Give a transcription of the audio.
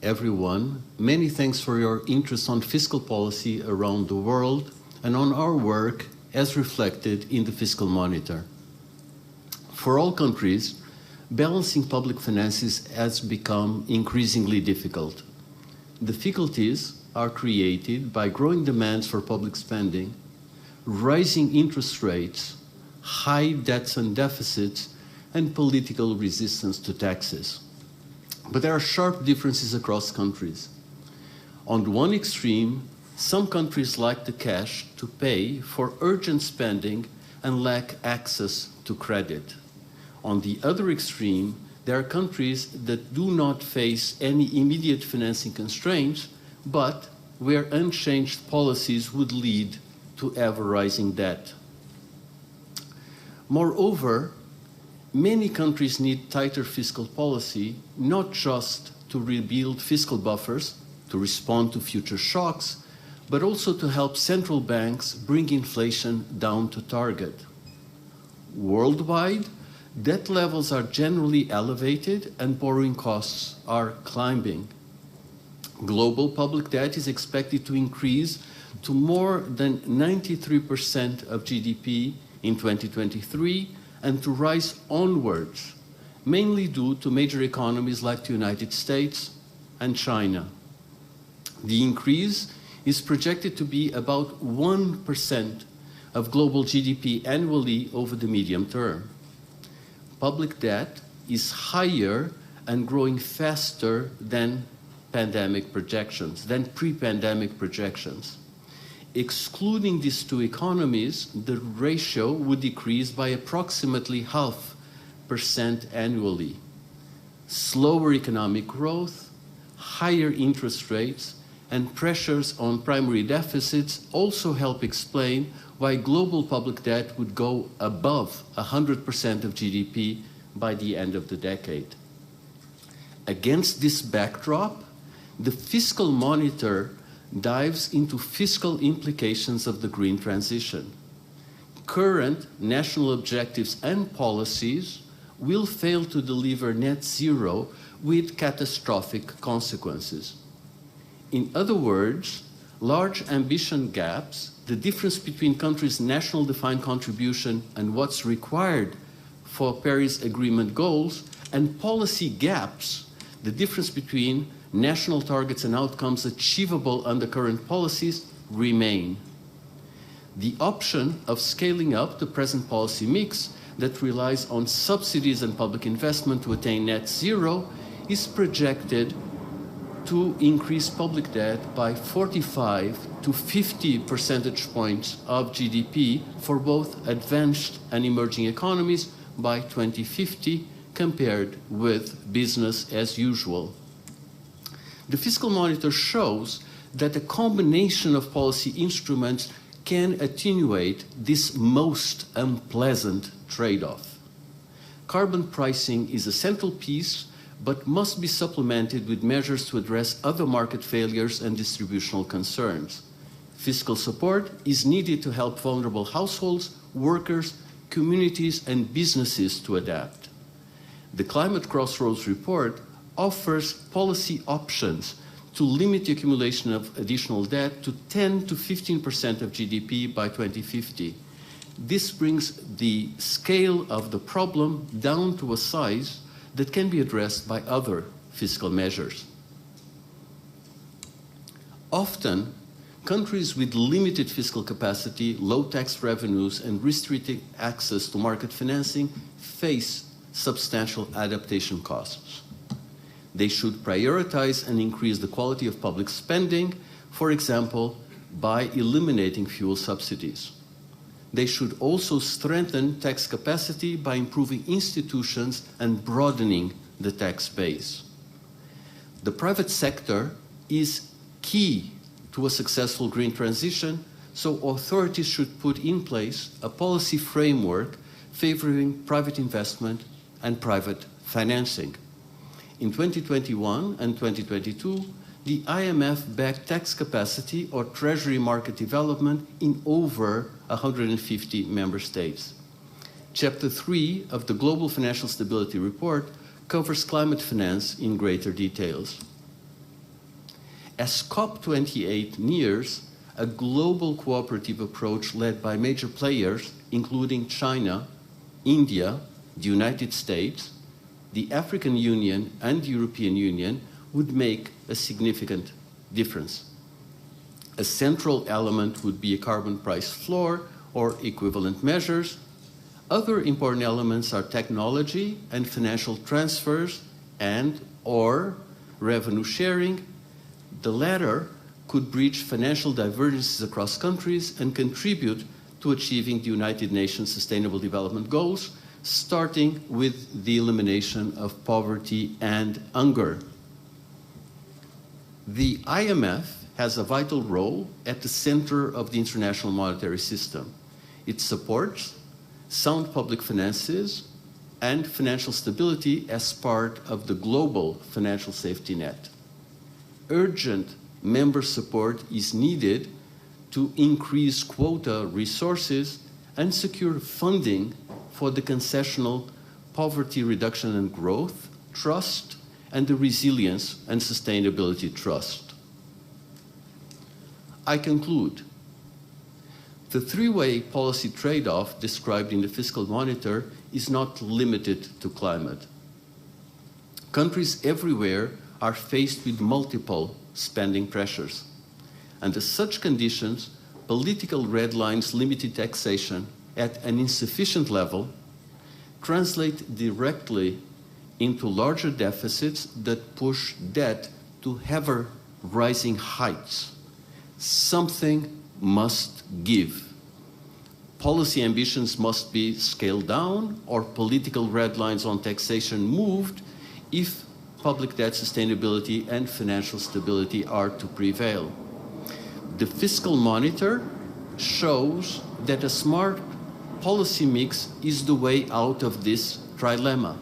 everyone. Many thanks for your interest on fiscal policy around the world and on our work as reflected in the Fiscal Monitor. For all countries, balancing public finances has become increasingly difficult. Difficulties are created by growing demands for public spending, rising interest rates, high debts and deficits, and political resistance to taxes. But there are sharp differences across countries. On the one extreme, some countries lack the cash to pay for urgent spending and lack access to credit. On the other extreme, there are countries that do not face any immediate financing constraints, but where unchanged policies would lead to ever-rising debt. Moreover, many countries need tighter fiscal policy, not just to rebuild fiscal buffers, to respond to future shocks, but also to help central banks bring inflation down to target. Worldwide, debt levels are generally elevated and borrowing costs are climbing. Global public debt is expected to increase to more than 93% of GDP in 2023 and to rise onwards, mainly due to major economies like the United States and China. The increase is projected to be about 1% of global GDP annually over the medium term. Public debt is higher and growing faster than pre-pandemic projections. Excluding these two economies, the ratio would decrease by approximately 0.5% annually. Slower economic growth, higher interest rates, and pressures on primary deficits also help explain why global public debt would go above 100% of GDP by the end of the decade. Against this backdrop, the Fiscal Monitor dives into fiscal implications of the green transition. Current national objectives and policies will fail to deliver net zero with catastrophic consequences. In other words, large ambition gaps, the difference between countries' national defined contribution and what's required for Paris Agreement goals, and policy gaps, the difference between national targets and outcomes achievable under current policies, remain. The option of scaling up the present policy mix that relies on subsidies and public investment to attain net zero is projected to increase public debt by 45 to 50 percentage points of GDP for both advanced and emerging economies by 2050, compared with business as usual. The Fiscal Monitor shows that a combination of policy instruments can attenuate this most unpleasant trade-off. Carbon pricing is a central piece, but must be supplemented with measures to address other market failures and distributional concerns. Fiscal support is needed to help vulnerable households, workers, communities, and businesses to adapt. The Climate Crossroads report offers policy options to limit the accumulation of additional debt to 10 to 15% of GDP by 2050. This brings the scale of the problem down to a size that can be addressed by other fiscal measures. Often, countries with limited fiscal capacity, low tax revenues, and restricted access to market financing face substantial adaptation costs. They should prioritize and increase the quality of public spending, for example, by eliminating fuel subsidies. They should also strengthen tax capacity by improving institutions and broadening the tax base. The private sector is key to a successful green transition, so authorities should put in place a policy framework favoring private investment and private financing. In 2021 and 2022, the IMF backed tax capacity or treasury market development in over 150 member states. Chapter 3 of the Global Financial Stability Report covers climate finance in greater details. As COP28 nears, a global cooperative approach led by major players, including China, India, the United States, the African Union, and the European Union, would make a significant difference. A central element would be a carbon price floor or equivalent measures. Other important elements are technology and financial transfers and/or revenue sharing. The latter could bridge financial divergences across countries and contribute to achieving the United Nations Sustainable Development Goals, starting with the elimination of poverty and hunger. The IMF has a vital role at the center of the international monetary system. It supports sound public finances and financial stability as part of the global financial safety net. Urgent member support is needed to increase quota resources and secure funding for the concessional Poverty Reduction and Growth Trust and the Resilience and Sustainability Trust. I conclude. The three-way policy trade-off described in the Fiscal Monitor is not limited to climate. Countries everywhere are faced with multiple spending pressures. Under such conditions, political red lines limited taxation at an insufficient level translate directly into larger deficits that push debt to ever rising heights. Something must give. Policy ambitions must be scaled down or political red lines on taxation moved if public debt sustainability and financial stability are to prevail. The Fiscal Monitor shows that a smart policy mix is the way out of this trilemma.